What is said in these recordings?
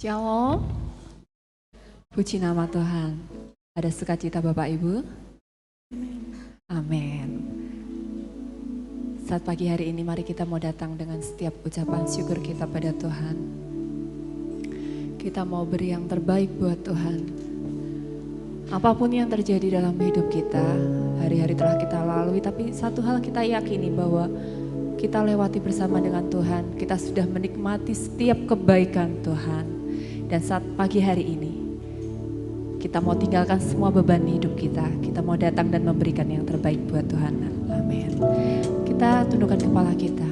Shalom, puji nama Tuhan. Ada sukacita Bapak Ibu? Amin. Saat pagi hari ini mari kita mau datang dengan setiap ucapan syukur kita pada Tuhan. Kita mau beri yang terbaik buat Tuhan. Apapun yang terjadi dalam hidup kita, hari-hari telah kita lalui, tapi satu hal kita yakini bahwa kita lewati bersama dengan Tuhan. Kita sudah menikmati setiap kebaikan Tuhan. Dan saat pagi hari ini, kita mau tinggalkan semua beban hidup kita. Kita mau datang dan memberikan yang terbaik buat Tuhan. Amin. Kita tundukkan kepala kita.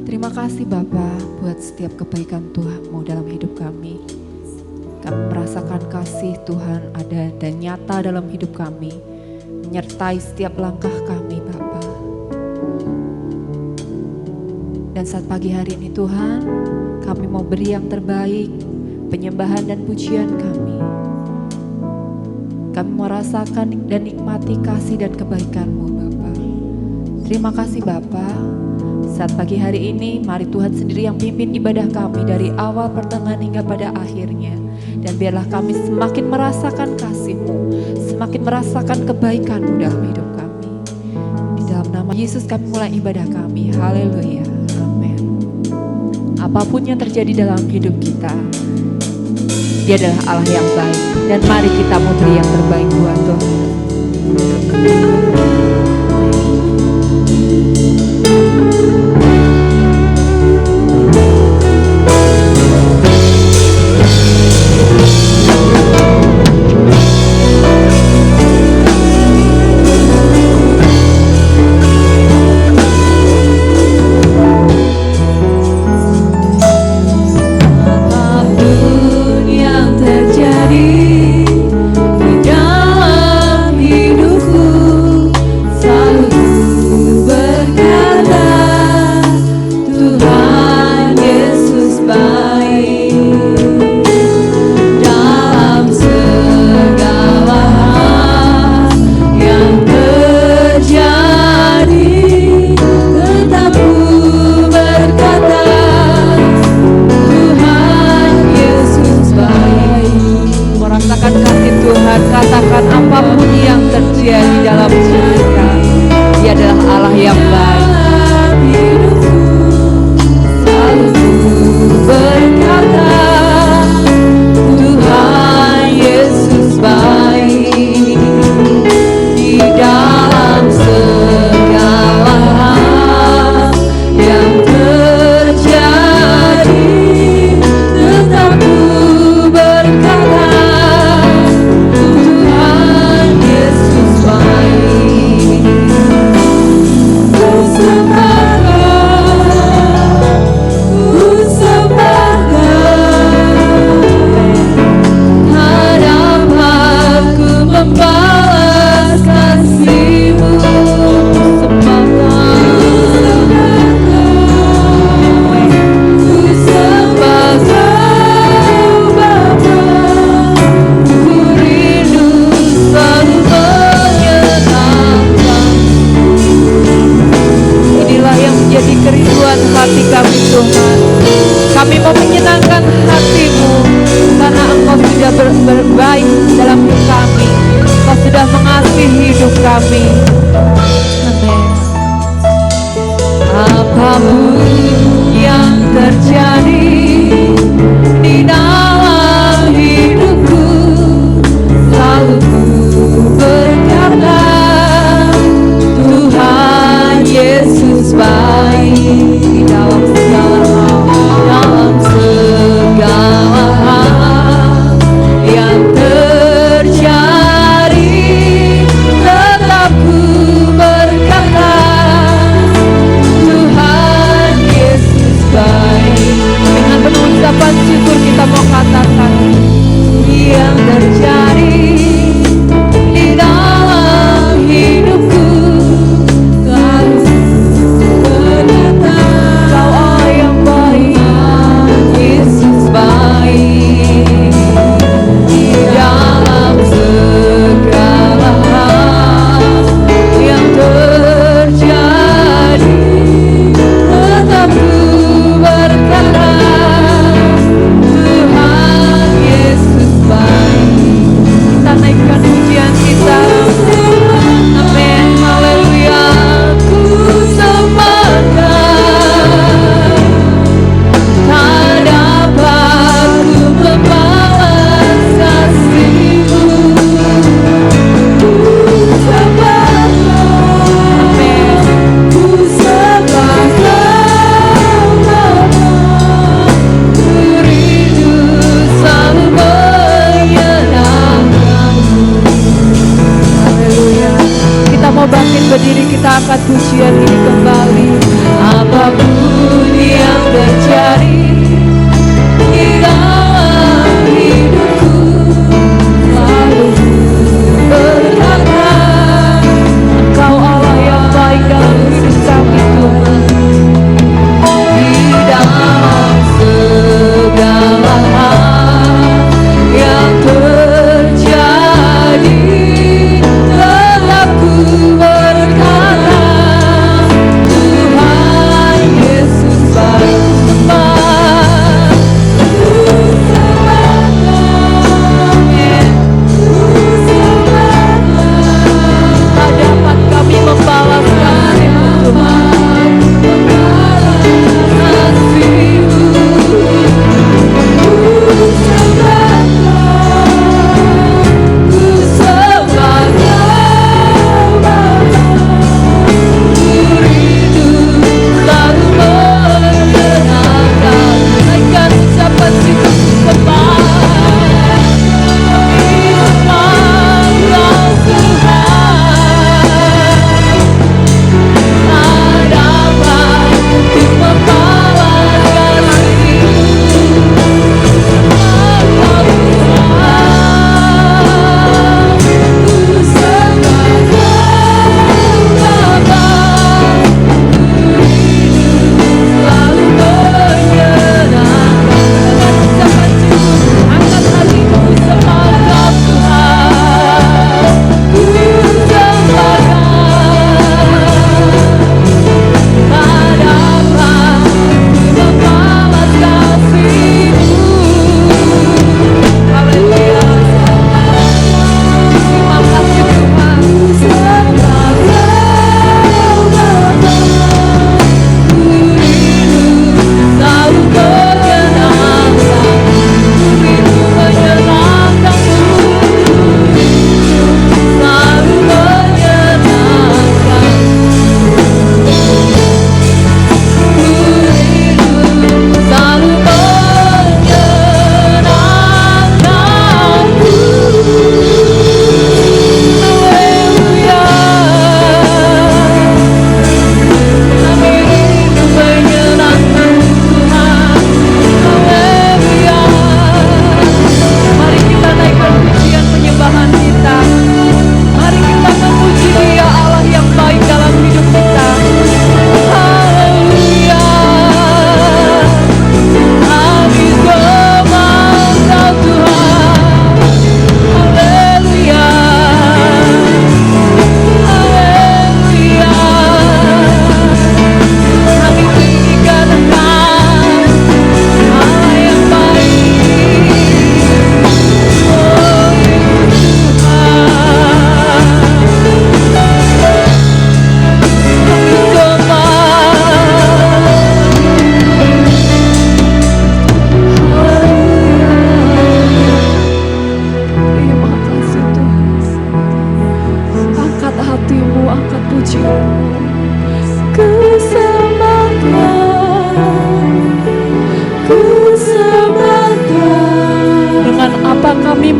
Terima kasih Bapa buat setiap kebaikan Tuhan-Mu dalam hidup kami. Kami merasakan kasih Tuhan ada dan nyata dalam hidup kami. Menyertai setiap langkah kami Bapa. Dan saat pagi hari ini Tuhan, kami mau beri yang terbaik, penyembahan dan pujian kami. Kami mau rasakan dan nikmati kasih dan kebaikan-Mu Bapa. Terima kasih Bapa. Saat pagi hari ini, mari Tuhan sendiri yang pimpin ibadah kami dari awal pertengahan hingga pada akhirnya. Dan biarlah kami semakin merasakan kasih-Mu, semakin merasakan kebaikan-Mu dalam hidup kami. Di dalam nama Yesus kami mulai ibadah kami. Haleluya. Apapun yang terjadi dalam hidup kita, Dia adalah Allah yang baik. Dan mari kita mau beri yang terbaik buat Tuhan. Di dalam hidupku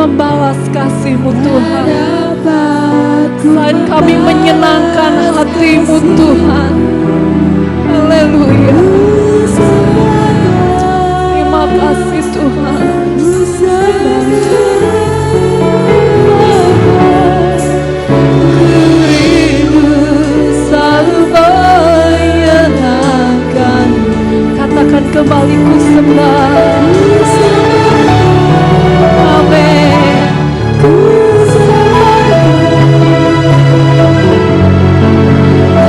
membalas kasih-Mu Tuhan, selain kami menyenangkan hati-Mu Tuhan. Haleluya. Terima kasih Tuhan. Katakan kembali ku sembah. Amin.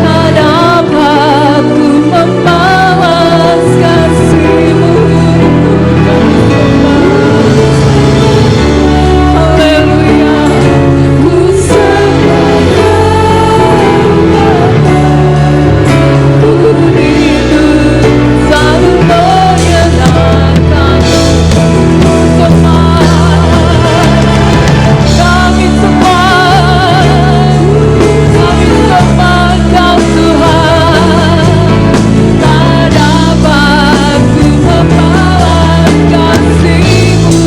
Tak dapat ku membalas kasih-Mu. Haleluya. Ku sembah. Ku rindu selalu menyenangkan kami semua Kau Tuhan. Tak dapat ku membalas kasih-Mu.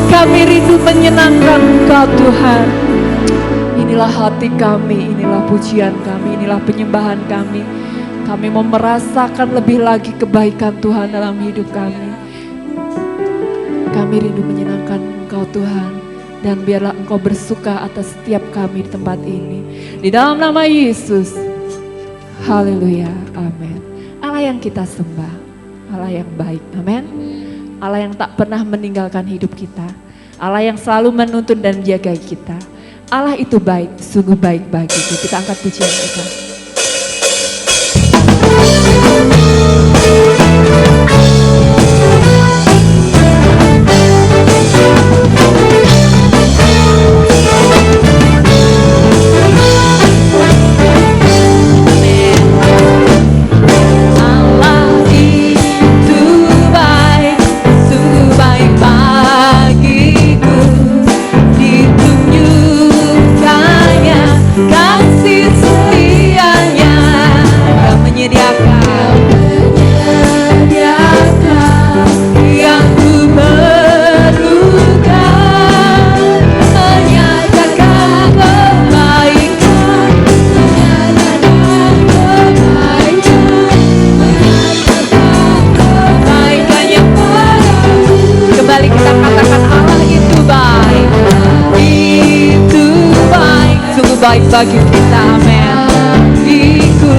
Kami rindu menyenangkan Engkau Tuhan. Inilah hati kami, inilah pujian kami, inilah penyembahan kami. Kami mau merasakan lebih lagi kebaikan Tuhan dalam hidup kami. Kami rindu menyenangkan Engkau Tuhan. Dan biarlah Engkau bersuka atas setiap kami di tempat ini. Di dalam nama Yesus. Haleluya, amin. Allah yang kita sembah, Allah yang baik, amin. Allah yang tak pernah meninggalkan hidup kita. Allah yang selalu menuntun dan menjaga kita. Allah itu baik, sungguh baik bagiku. Kita angkat pujian kita. Baik bagi kita, amin. Hatiku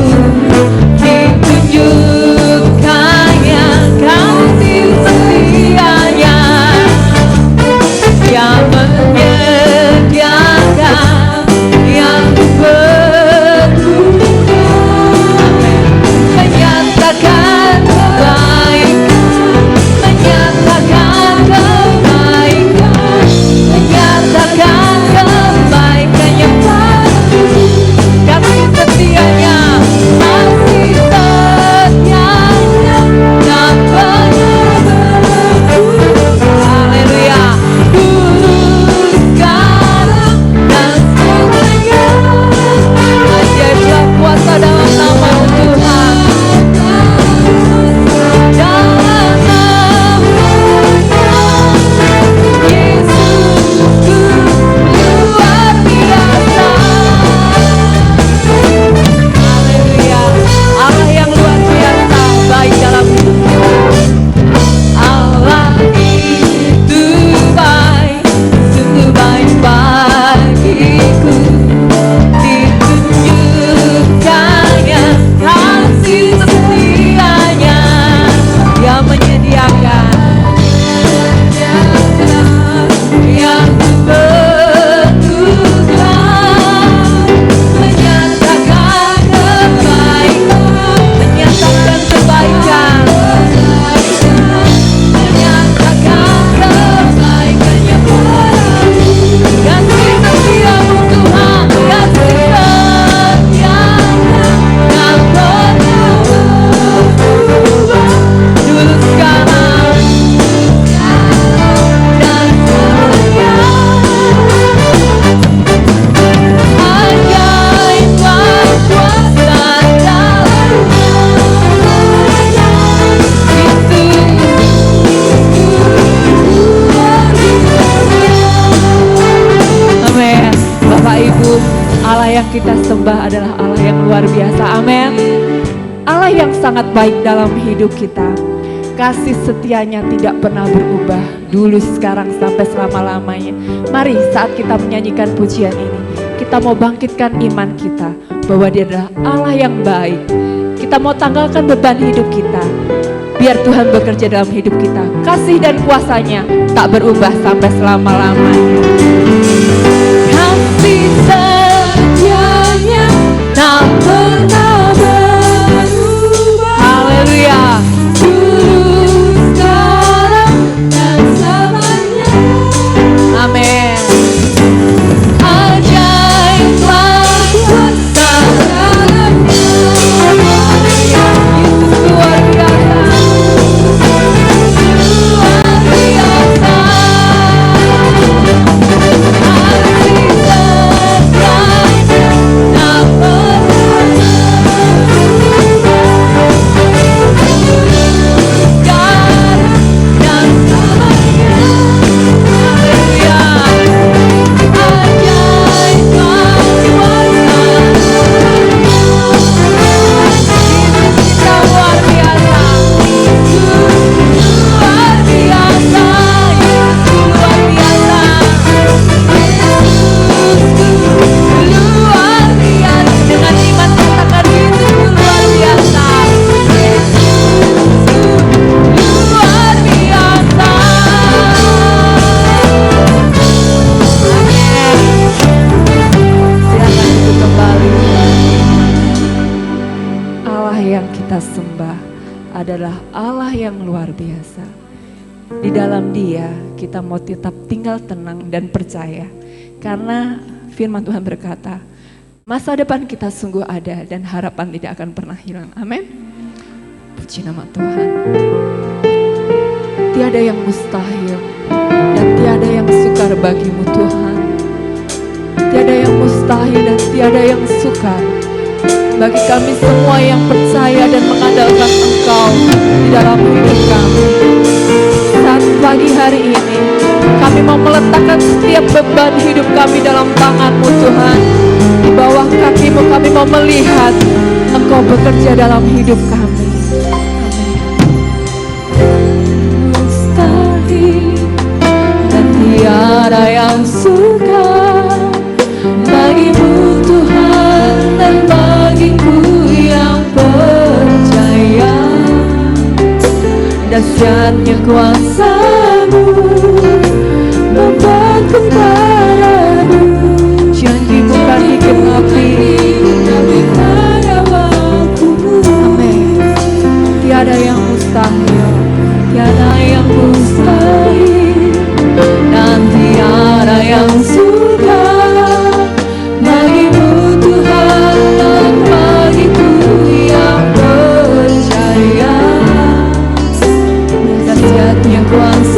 ditunjukkannya kasih setianya yang menyediakan yang berguna, menyatakan kebaikan, menyatakan kebaikan, menyatakan kebaikan yang sembah adalah Allah yang luar biasa. Amin. Allah yang sangat baik dalam hidup kita. Kasih setianya tidak pernah berubah, dulu, sekarang, sampai selama-lamanya. Mari saat kita menyanyikan pujian ini, kita mau bangkitkan iman kita bahwa Dia adalah Allah yang baik. Kita mau tanggalkan beban hidup kita, biar Tuhan bekerja dalam hidup kita. Kasih dan kuasanya tak berubah sampai selama-lamanya. Kasih setianya tak pernah berubah. Haleluya. Amin. Ajaiblah kuasa dalamnya. Yesus luar biasa. Luar biasa. Kasih setianya tak pernah sekarang dan selamanya. Haleluya. Sembah adalah Allah yang luar biasa. Di dalam Dia kita mau tetap tinggal tenang dan percaya, karena firman Tuhan berkata, masa depan kita sungguh ada dan harapan tidak akan pernah hilang. Amin. Puji nama Tuhan. Tiada yang mustahil dan tiada yang sukar bagimu Tuhan. Tiada yang mustahil dan tiada yang sukar bagi kami semua yang percaya dan mengandalkan Engkau di dalam hidup kami. Saat pagi hari ini, kami mau meletakkan setiap beban hidup kami dalam tangan-Mu Tuhan. Di bawah kaki-Mu kami mau melihat Engkau bekerja dalam hidup kami. Mustahil dan tiada yang sukar bagimu Tuhan, dan bagiku yang percaya. Dahsyatnya kuasa-Mu membuatku padamu. Janji-Mu kan digenapi pada waktu-Mu. Amin. Tiada yang mustahil, tiada yang mustahil, dan tiada yang sukar bagimu Tuhan, dan bagiku yang percaya. Dahsyatnya kuasa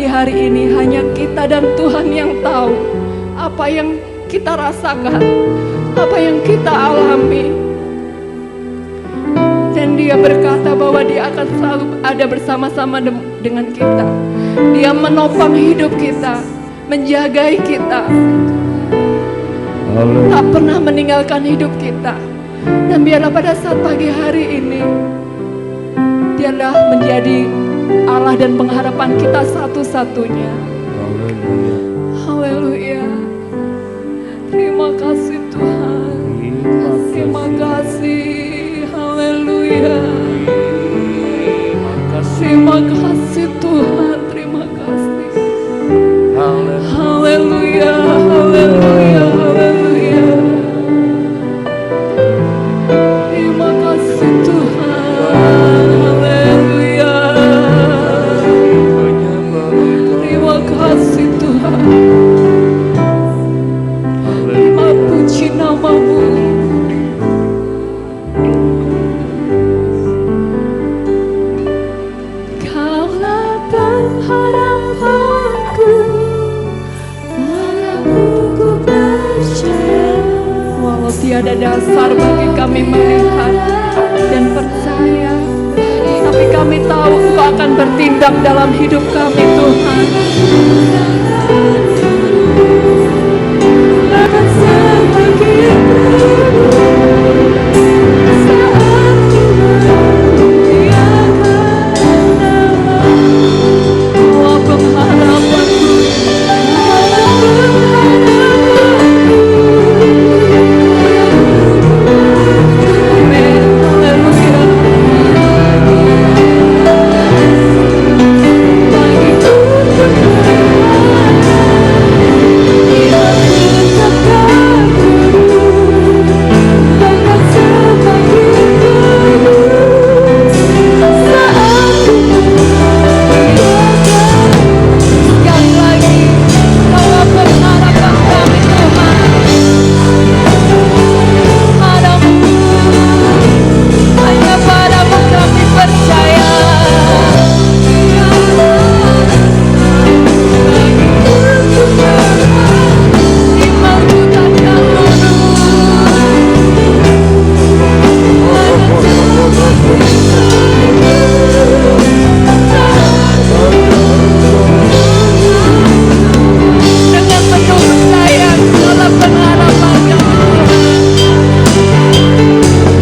pagi hari ini hanya kita dan Tuhan yang tahu apa yang kita rasakan, apa yang kita alami. Dan Dia berkata bahwa Dia akan selalu ada bersama-sama dengan kita. Dia menopang hidup kita, menjagai kita, tak pernah meninggalkan hidup kita. Dan biarlah pada saat pagi hari ini Dialah menjadi Allah dan pengharapan kita satu-satunya. Haleluya. Terima kasih Tuhan. Terima kasih. Haleluya. Terima kasih Tuhan. Terima kasih. Haleluya. Haleluya. Haleluya. Terima kasih Tuhan. Haleluya. Terima kasih Tuhan. Terima puji nama-Mu. Kaulah pengharapanku, padamu ku percaya. Walau tiada dasar bagi kami melihat dan percaya, tapi kami tahu Engkau akan bertindak dalam hidup kami Tuhan. Akan semakin saat dimuliakan nama. Allah pengharapanku, Allah pengharapanku. Amin.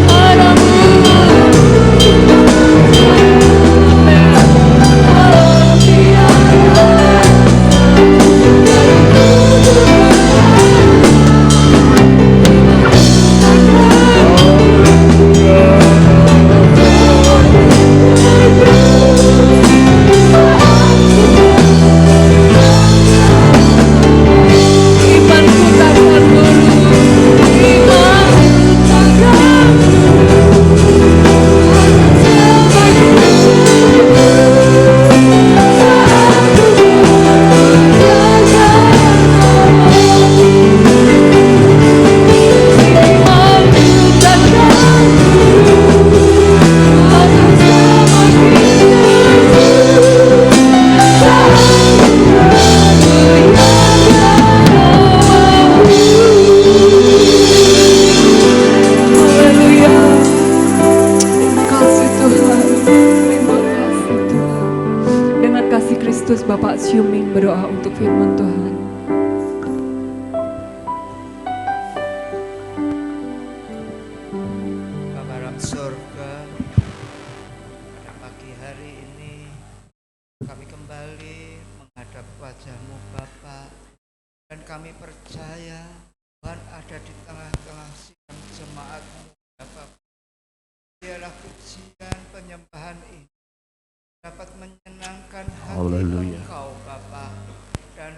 Haleluya. Bagiku Bapak Syuming berdoa untuk firman Tuhan. Bapa dalam surga, pada pagi hari ini kami kembali menghadap wajah-Mu Bapa, dan kami percaya Tuhan ada di tengah-tengah sidang jemaat-Mu ya Bapa. Biarlah pujian penyembahan ini dapat menyenangkan hati Engkau Bapa, dan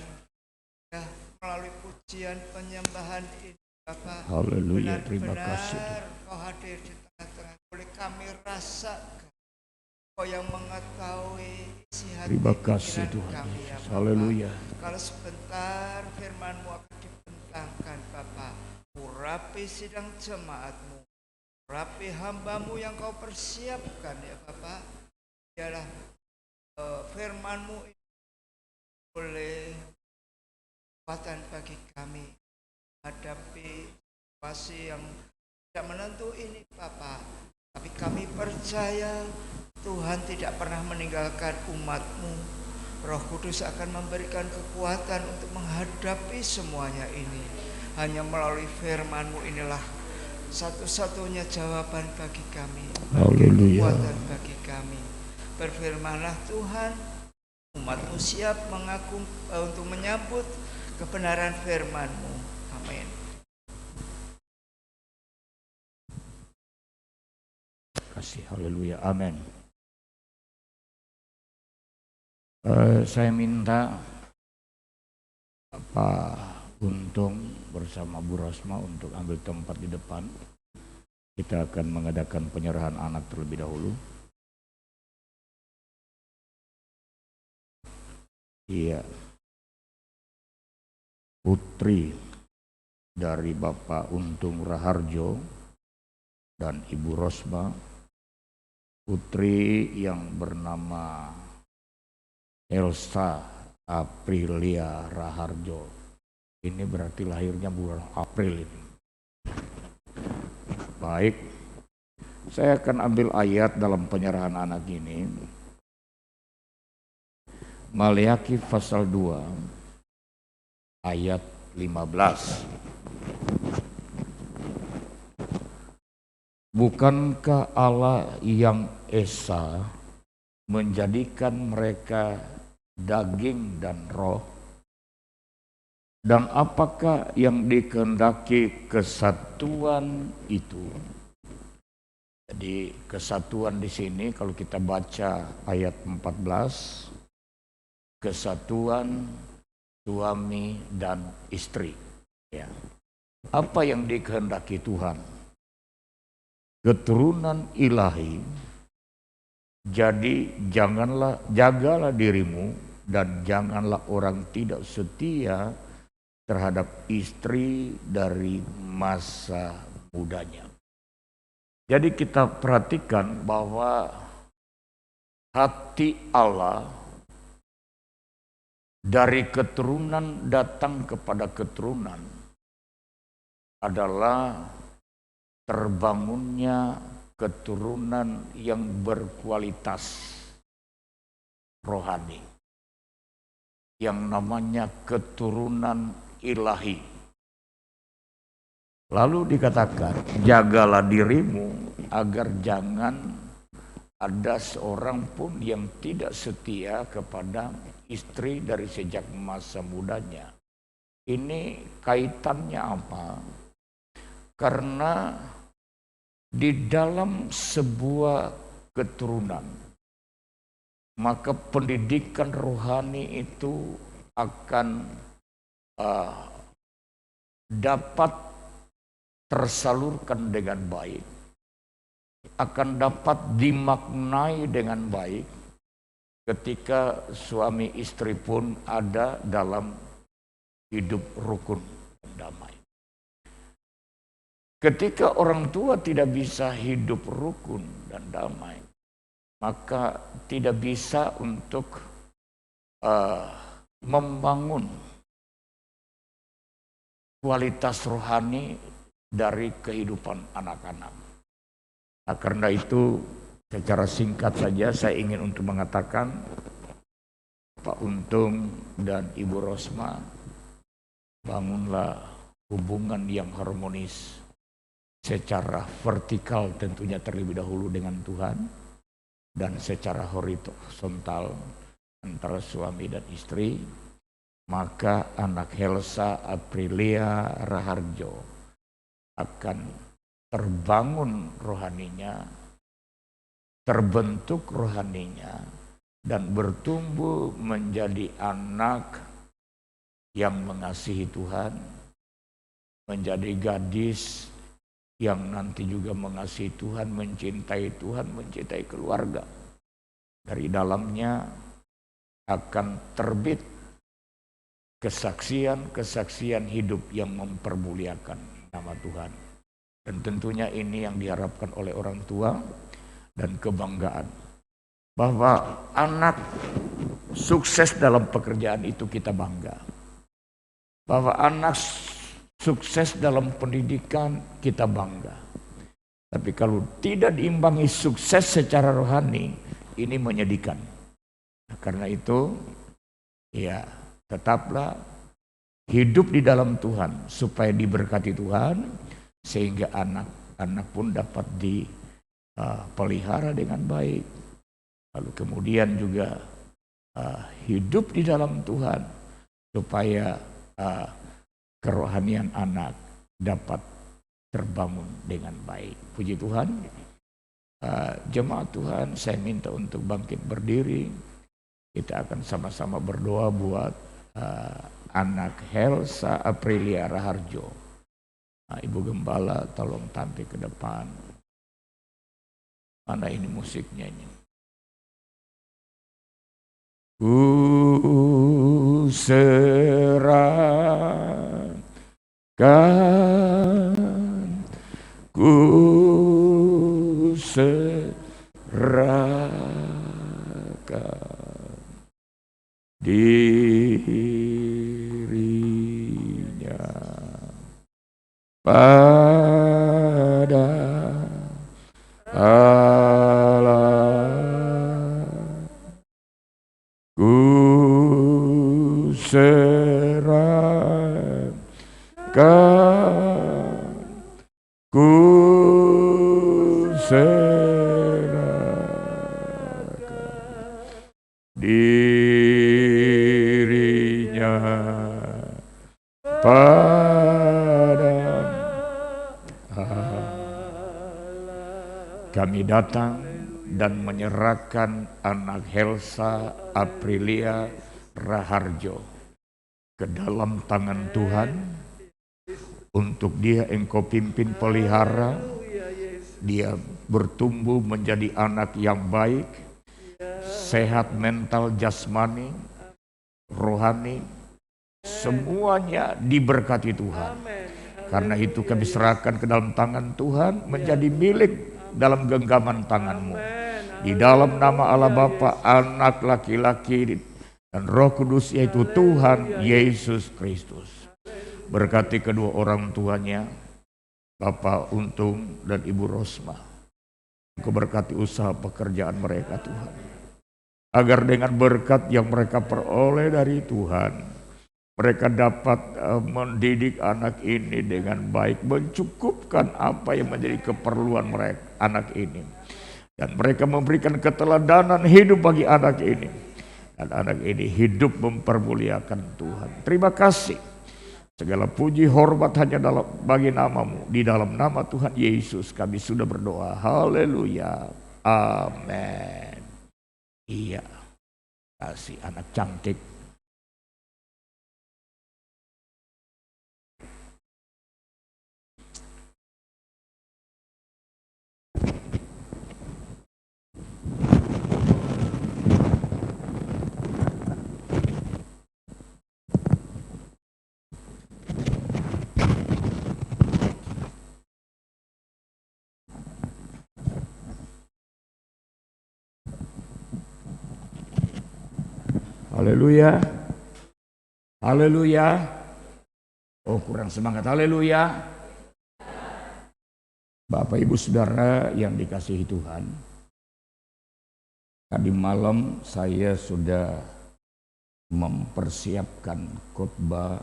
ya, melalui pujian penyembahan ini Bapa, Haleluya, terima kasih. Kau hadir di tengah-tengah, boleh kami rasakan Kau yang mengetahui isi hati Terima kasih pikiran Tuhan kami ya Yesus. Bapa. Haleluya. Kalau sebentar firman-Mu akan dibentangkan Bapa, urapi sidang jemaat-Mu, urapi hamba-Mu yang Kau persiapkan ya Bapa. Biarlah firman-Mu oleh kekuatan bagi kami menghadapi situasi yang tidak menentu ini Bapa. Tapi kami percaya Tuhan tidak pernah meninggalkan umat-Mu. Roh Kudus akan memberikan kekuatan untuk menghadapi semuanya ini. Hanya melalui firman-Mu inilah satu-satunya jawaban bagi kami, kekuatan bagi kami. Berfirmanlah Tuhan, umat-Mu siap untuk menyambut kebenaran firman-Mu. Amin. Kasih, haleluya, amin. Saya minta Pak Untung bersama Bu Rosma untuk ambil tempat di depan. Kita akan mengadakan penyerahan anak terlebih dahulu. Iya. Putri dari Bapak Untung Raharjo dan Ibu Rosma, putri yang bernama Elsa Aprilia Raharjo. Ini berarti lahirnya bulan April ini. Baik, saya akan ambil ayat dalam penyerahan anak ini. Maleakhi pasal 2 ayat 15. Bukankah Allah yang esa menjadikan mereka daging dan roh? Dan apakah yang dikehendaki kesatuan itu? Jadi kesatuan di sini kalau kita baca ayat 14, kesatuan suami dan istri. Ya. Apa yang dikehendaki Tuhan? Keturunan ilahi. Jadi jagalah dirimu dan janganlah orang tidak setia terhadap istri dari masa mudanya. Jadi kita perhatikan bahwa hati Allah dari keturunan datang kepada keturunan adalah terbangunnya keturunan yang berkualitas rohani, yang namanya keturunan ilahi. Lalu dikatakan, jagalah dirimu agar jangan ada seorang pun yang tidak setia kepada istri dari sejak masa mudanya. Ini kaitannya apa? Karena di dalam sebuah keturunan, maka pendidikan rohani itu akan dapat tersalurkan dengan baik, akan dapat dimaknai dengan baik ketika suami istri pun ada dalam hidup rukun dan damai. Ketika orang tua tidak bisa hidup rukun dan damai, maka tidak bisa untuk membangun kualitas rohani dari kehidupan anak-anak. Nah, karena itu secara singkat saja saya ingin untuk mengatakan Pak Untung dan Ibu Rosma, bangunlah hubungan yang harmonis secara vertikal tentunya terlebih dahulu dengan Tuhan, dan secara horizontal antara suami dan istri. Maka anak Elsa Aprilia Raharjo akan terbangun rohaninya, terbentuk rohaninya, dan bertumbuh menjadi anak yang mengasihi Tuhan, menjadi gadis yang nanti juga mengasihi Tuhan, mencintai keluarga. Dari dalamnya akan terbit kesaksian hidup yang mempermuliakan nama Tuhan. Dan tentunya ini yang diharapkan oleh orang tua dan kebanggaan. Bahwa anak sukses dalam pekerjaan itu kita bangga. Bahwa anak sukses dalam pendidikan kita bangga. Tapi kalau tidak diimbangi sukses secara rohani, ini menyedihkan. Karena itu, ya tetaplah hidup di dalam Tuhan supaya diberkati Tuhan, sehingga anak-anak pun dapat dipelihara dengan baik. Lalu kemudian juga hidup di dalam Tuhan supaya kerohanian anak dapat terbangun dengan baik. Puji Tuhan. Jemaat Tuhan, saya minta untuk bangkit berdiri. Kita akan sama-sama berdoa buat anak Helsa Aprilia Raharjo. Ibu Gembala tolong tampil ke depan. Mana ini musiknya ini? Ku serahkan, ku serahkan dirinya pada Allah. Ku serahkan, ku serahkan dirinya pada Allah. Kami datang dan menyerahkan anak Helsa Aprilia Raharjo ke dalam tangan Tuhan. Untuk dia Engkau pimpin pelihara, dia bertumbuh menjadi anak yang baik, sehat mental, jasmani, rohani, semuanya diberkati Tuhan. Karena itu kami serahkan ke dalam tangan Tuhan, menjadi milik dalam genggaman tangan-Mu. Di dalam nama Allah Bapa, Anak laki-laki dan Roh Kudus, yaitu Tuhan Yesus Kristus. Berkati kedua orang tuanya, Bapak Untung dan Ibu Rosma. Engkau berkati usaha pekerjaan mereka Tuhan. Agar dengan berkat yang mereka peroleh dari Tuhan, mereka dapat mendidik anak ini dengan baik, mencukupkan apa yang menjadi keperluan mereka, anak ini. Dan mereka memberikan keteladanan hidup bagi anak ini. Dan anak ini hidup mempermuliakan Tuhan. Terima kasih. Segala puji hormat hanya bagi nama-Mu. Di dalam nama Tuhan Yesus kami sudah berdoa. Haleluya. Amin. Iya. Kasih anak cantik. Haleluya. Haleluya. Oh, kurang semangat. Haleluya. Bapak Ibu Saudara yang dikasihi Tuhan, tadi malam saya sudah mempersiapkan khotbah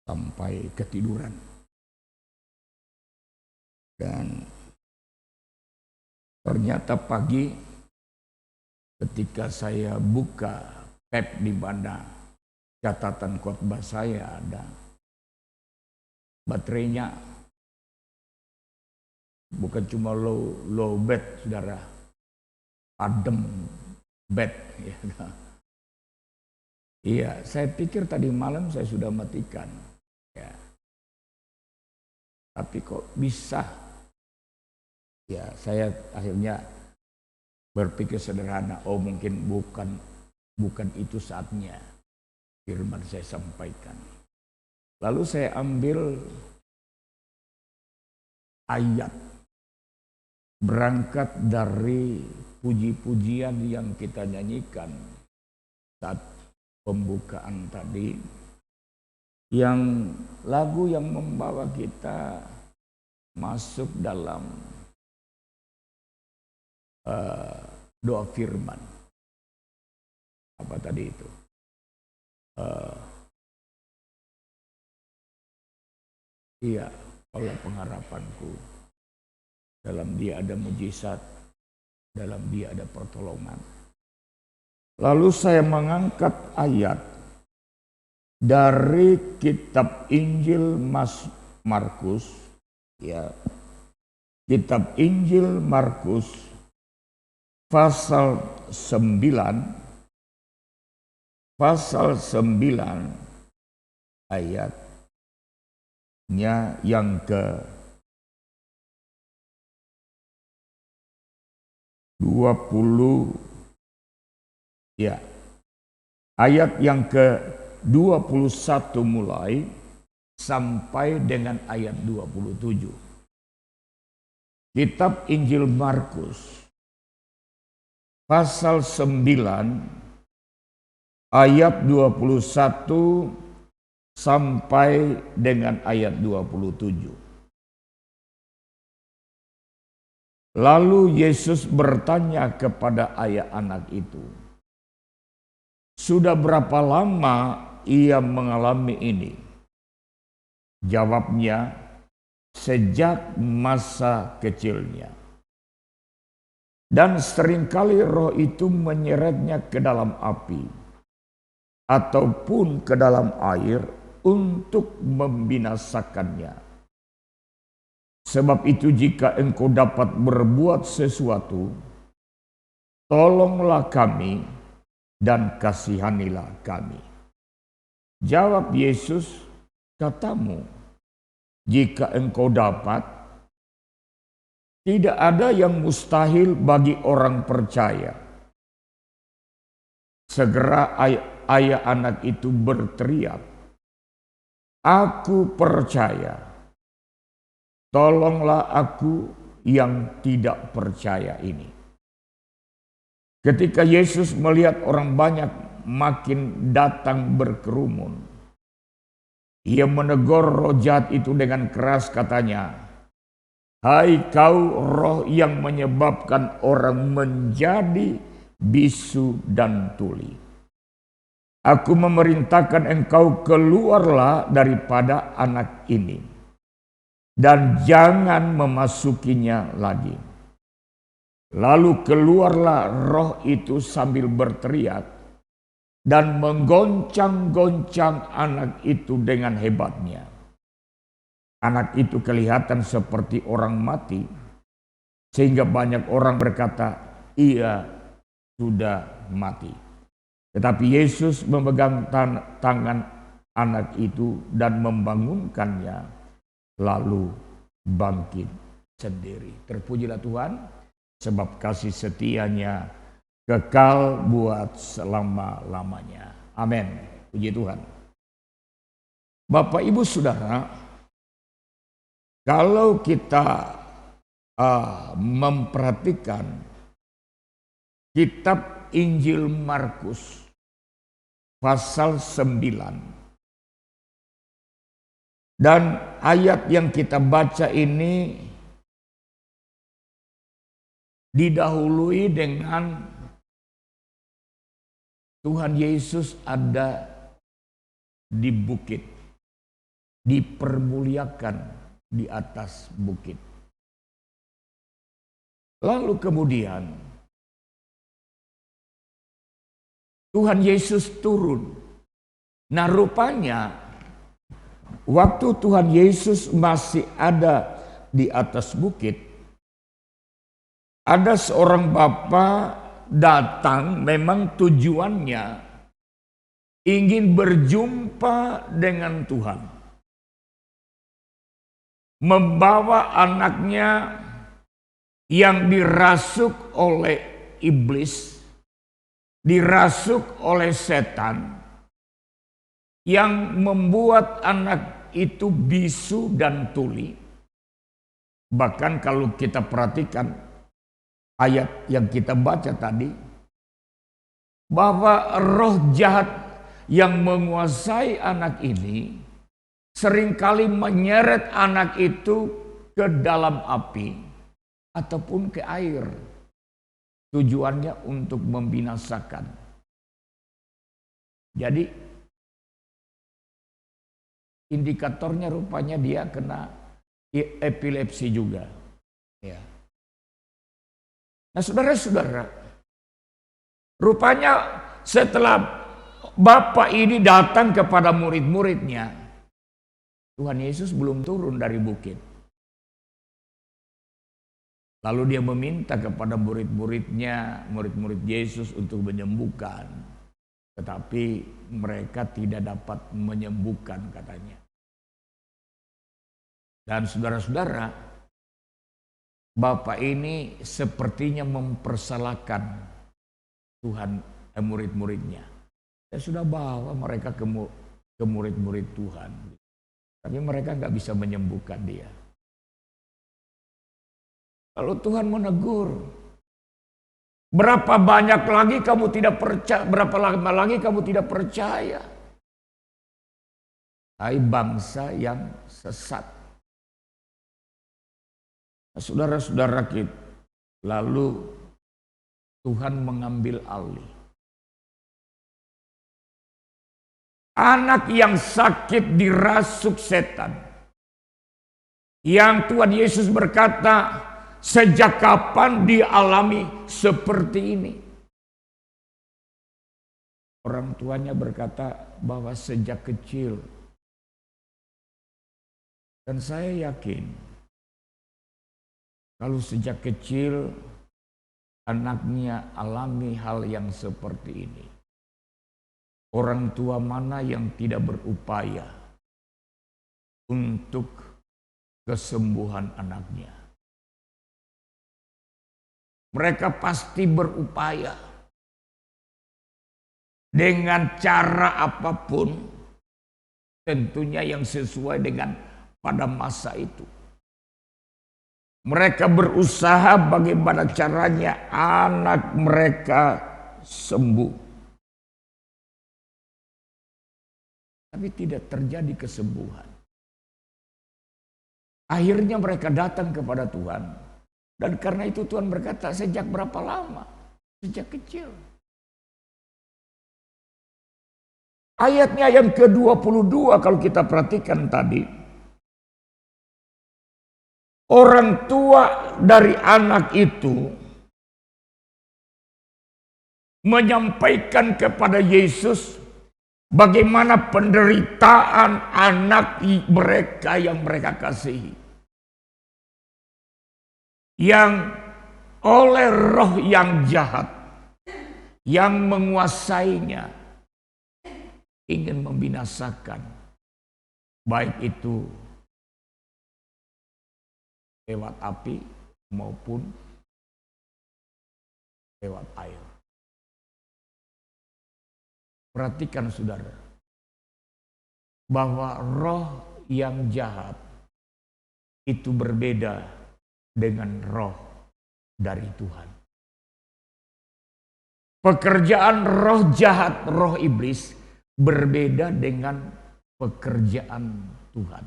sampai ketiduran. Dan ternyata pagi ketika saya buka tab di mana catatan khotbah saya ada, baterainya bukan cuma low bed, saudara, adem bed. Iya, saya pikir tadi malam saya sudah matikan. Ya. Tapi kok bisa? Ya, saya akhirnya berpikir sederhana, oh mungkin bukan itu saatnya firman saya sampaikan. Lalu saya ambil ayat berangkat dari puji-pujian yang kita nyanyikan saat pembukaan tadi, yang lagu yang membawa kita masuk dalam doa firman. Apa tadi itu? Iya, Allah pengharapanku. Dalam Dia ada mujizat, dalam Dia ada pertolongan. Lalu saya mengangkat ayat dari kitab Injil Markus, ya. Kitab Injil Markus pasal 9 ayatnya yang ke-20, ya, ayat yang ke-21 mulai sampai dengan ayat 27. Kitab Injil Markus pasal 9 ayat 21 sampai dengan ayat 27. Lalu Yesus bertanya kepada ayah anak itu, "Sudah berapa lama ia mengalami ini?" Jawabnya, "Sejak masa kecilnya. Dan seringkali roh itu menyeretnya ke dalam api ataupun ke dalam air untuk membinasakannya. Sebab itu jika engkau dapat berbuat sesuatu, tolonglah kami dan kasihanilah kami." Jawab Yesus, "Katamu, jika engkau dapat, tidak ada yang mustahil bagi orang percaya." Segera ayah anak itu berteriak, "Aku percaya, tolonglah aku yang tidak percaya ini." Ketika Yesus melihat orang banyak makin datang berkerumun, Ia menegur roh jahat itu dengan keras, katanya, "Hai kau roh yang menyebabkan orang menjadi bisu dan tuli, aku memerintahkan engkau keluarlah daripada anak ini dan jangan memasukinya lagi." Lalu keluarlah roh itu sambil berteriak dan menggoncang-goncang anak itu dengan hebatnya. Anak itu kelihatan seperti orang mati, sehingga banyak orang berkata, "Ia sudah mati." Tetapi Yesus memegang tangan anak itu dan membangunkannya, lalu bangkit sendiri. Terpujilah Tuhan, sebab kasih setianya kekal buat selama-lamanya. Amin. Puji Tuhan. Bapak, Ibu, Saudara, kalau kita memperhatikan kitab Injil Markus pasal 9 dan ayat yang kita baca ini didahului dengan Tuhan Yesus ada di bukit, dipermuliakan di atas bukit. Lalu kemudian Tuhan Yesus turun. Nah, rupanya waktu Tuhan Yesus masih ada di atas bukit, ada seorang bapak datang, memang tujuannya ingin berjumpa dengan Tuhan, membawa anaknya yang dirasuk oleh iblis, dirasuk oleh setan, yang membuat anak itu bisu dan tuli. Bahkan kalau kita perhatikan ayat yang kita baca tadi, bahwa roh jahat yang menguasai anak ini seringkali menyeret anak itu ke dalam api ataupun ke air. Tujuannya untuk membinasakan. Jadi indikatornya rupanya dia kena epilepsi juga. Ya. Nah saudara-saudara, rupanya setelah Bapak ini datang kepada murid-muridnya, Tuhan Yesus belum turun dari bukit. Lalu dia meminta kepada murid-muridnya, murid-murid Yesus untuk menyembuhkan. Tetapi mereka tidak dapat menyembuhkan katanya. Dan saudara-saudara, Bapak ini sepertinya mempersalahkan Tuhan murid-muridnya. Saya sudah bawa mereka ke murid-murid Tuhan. Tapi mereka nggak bisa menyembuhkan dia. Lalu Tuhan menegur. Berapa banyak lagi kamu tidak percaya, berapa lama lagi kamu tidak percaya. Hai bangsa yang sesat. Saudara-saudara kita, lalu Tuhan mengambil alih. Anak yang sakit dirasuk setan. Yang Tuhan Yesus berkata, sejak kapan dialami seperti ini? Orang tuanya berkata bahwa sejak kecil. Dan saya yakin, kalau sejak kecil anaknya alami hal yang seperti ini, orang tua mana yang tidak berupaya untuk kesembuhan anaknya? Mereka pasti berupaya dengan cara apapun, tentunya yang sesuai dengan pada masa itu. Mereka berusaha bagaimana caranya anak mereka sembuh. Tapi tidak terjadi kesembuhan. Akhirnya mereka datang kepada Tuhan. Dan karena itu Tuhan berkata, sejak berapa lama? Sejak kecil. Ayatnya yang ke-22 kalau kita perhatikan tadi. Orang tua dari anak itu menyampaikan kepada Yesus bagaimana penderitaan anak mereka yang mereka kasihi. Yang oleh roh yang jahat yang menguasainya ingin membinasakan, baik itu lewat api maupun lewat air. Perhatikan saudara, bahwa roh yang jahat itu berbeda dengan roh dari Tuhan. Pekerjaan roh jahat, roh iblis berbeda dengan pekerjaan Tuhan.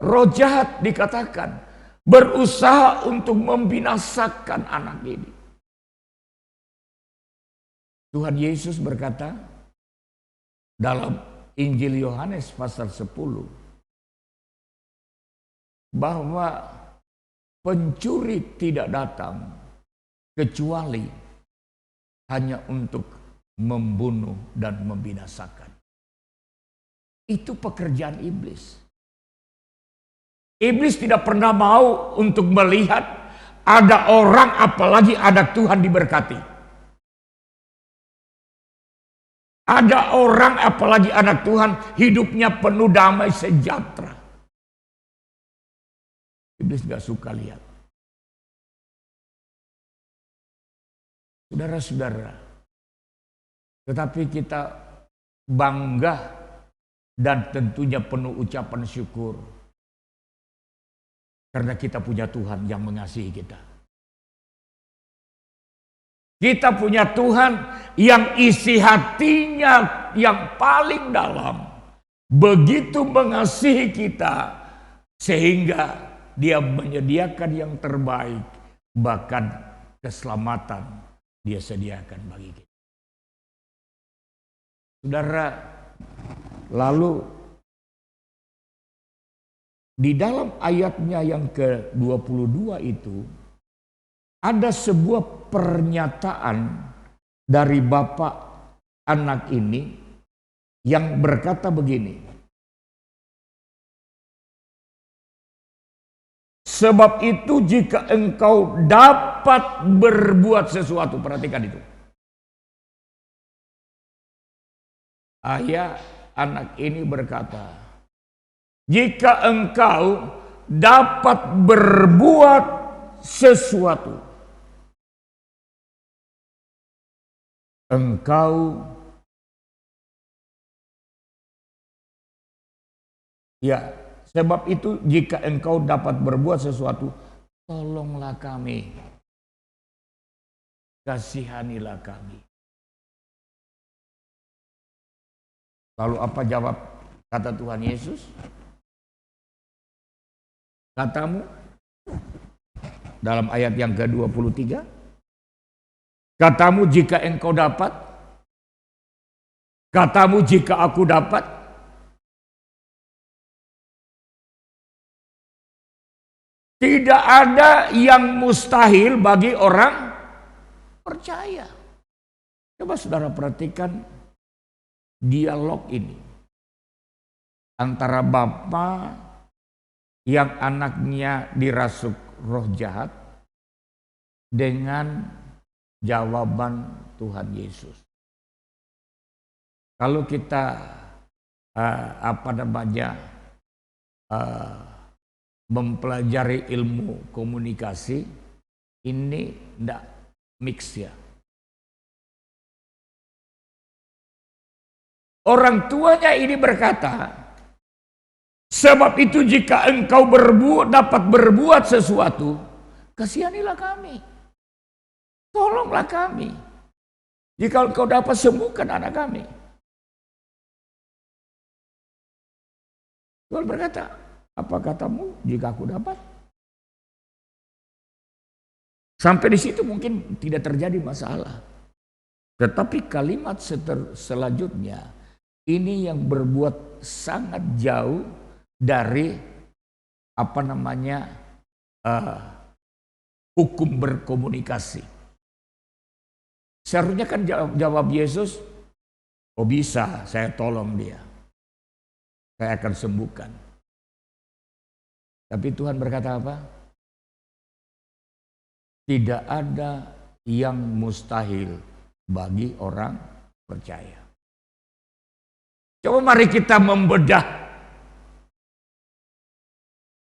Roh jahat dikatakan berusaha untuk membinasakan anak ini. Tuhan Yesus berkata dalam Injil Yohanes pasal 10 bahwa pencuri tidak datang kecuali hanya untuk membunuh dan membinasakan. Itu pekerjaan iblis. Iblis tidak pernah mau untuk melihat ada orang, apalagi anak Tuhan diberkati. Ada orang, apalagi anak Tuhan, hidupnya penuh damai sejahtera. Iblis gak suka lihat. Saudara-saudara, tetapi kita bangga dan tentunya penuh ucapan syukur Karena kita punya Tuhan yang mengasihi kita. Kita punya Tuhan yang isi hatinya yang paling dalam. Begitu mengasihi kita sehingga dia menyediakan yang terbaik. Bahkan keselamatan dia sediakan bagi kita. Saudara, lalu di dalam ayatnya yang ke-22 itu ada sebuah pernyataan dari bapak anak ini yang berkata begini. Sebab itu jika engkau dapat berbuat sesuatu, perhatikan itu. Ayah anak ini berkata, jika engkau dapat berbuat sesuatu, engkau sebab itu jika engkau dapat berbuat sesuatu, tolonglah kami, kasihanilah kami. Lalu apa jawab kata Tuhan Yesus? Katamu dalam ayat yang ke-23, katamu jika engkau dapat, katamu jika aku dapat. Tidak ada yang mustahil bagi orang percaya. Coba saudara perhatikan dialog ini antara bapa yang anaknya dirasuk roh jahat dengan jawaban Tuhan Yesus. Kalau kita mempelajari ilmu komunikasi, ini tidak mix ya. Orang tuanya ini berkata, sebab itu jika engkau dapat berbuat sesuatu, kasihanilah kami, tolonglah kami. Jika engkau dapat sembuhkan anak kami. Tuhan berkata, apa katamu jika aku dapat? Sampai di situ mungkin tidak terjadi masalah. Tetapi kalimat selanjutnya ini yang berbuat sangat jauh dari hukum berkomunikasi. Seharusnya kan jawab Yesus, oh bisa, saya tolong dia, saya akan sembuhkan. Tapi Tuhan berkata apa? Tidak ada yang mustahil bagi orang percaya. Coba mari kita membedah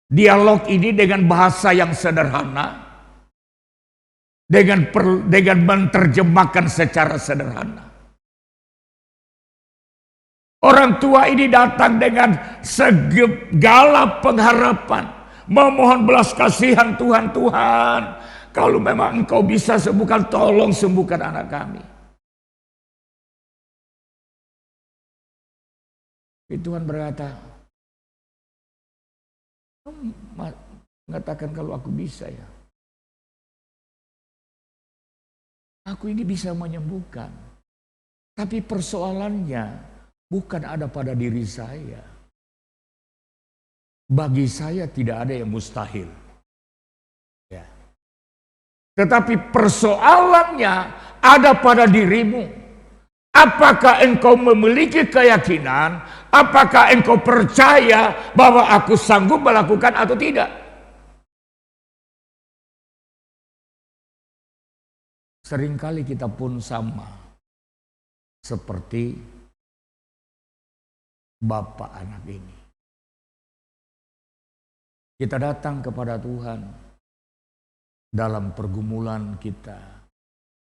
dialog ini dengan bahasa yang sederhana, dengan menerjemahkan secara sederhana. Orang tua ini datang dengan segala pengharapan, memohon belas kasihan Tuhan, kalau memang engkau bisa sembuhkan, tolong sembuhkan anak kami. Tuhan berkata, mengatakan kalau aku bisa ya. Aku ini bisa menyembuhkan. Tapi persoalannya bukan ada pada diri saya. Bagi saya tidak ada yang mustahil. Ya. Tetapi persoalannya ada pada dirimu. Apakah engkau memiliki keyakinan? Apakah engkau percaya bahwa aku sanggup melakukan atau tidak? Seringkali kita pun sama seperti bapak anak ini. Kita datang kepada Tuhan dalam pergumulan kita,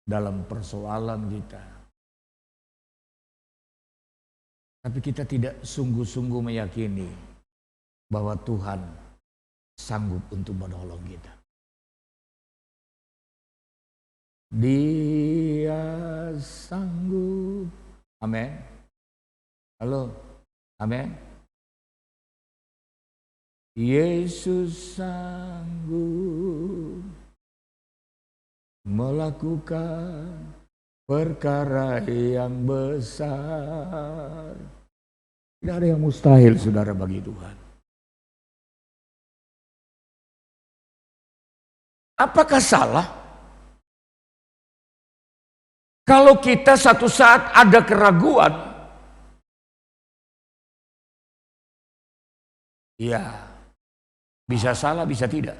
dalam persoalan kita. Tapi kita tidak sungguh-sungguh meyakini bahwa Tuhan sanggup untuk menolong kita. Dia sanggup. Amin. Halo. Amin. Yesus sanggup melakukan perkara yang besar. Tidak ada yang mustahil, saudara, bagi Tuhan. Apakah salah kalau kita satu saat ada keraguan? Ya, bisa salah, bisa tidak.